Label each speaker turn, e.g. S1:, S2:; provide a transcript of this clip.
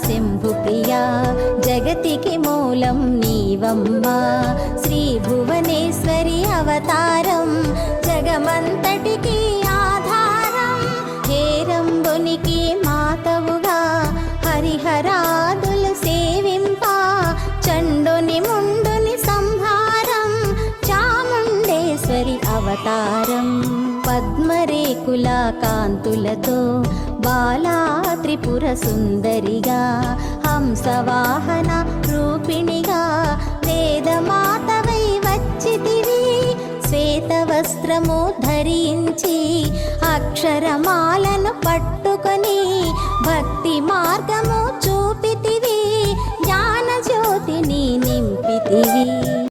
S1: శంభు ప్రియా జగతికి మూలం నీవమ్మా శ్రీ భువనేశ్వరి అవతారం జగమంతటికి ఆధారం హేరంబునికి మాతవుగా హరిహరాదులు సేవింప చండుని ముండుని సంహారం చాముండేశ్వరి అవతారం పద్మరేకుల కాంతులతో బాలా త్రిపుర సుందరిగా హంసవాహన రూపిణిగా వేదమాతవై వచ్చితివి శ్వేత వస్త్రము ధరించి అక్షరమాలను పట్టుకొని భక్తి మార్గము చూపితివి జ్ఞాన జ్యోతిని నింపితివి.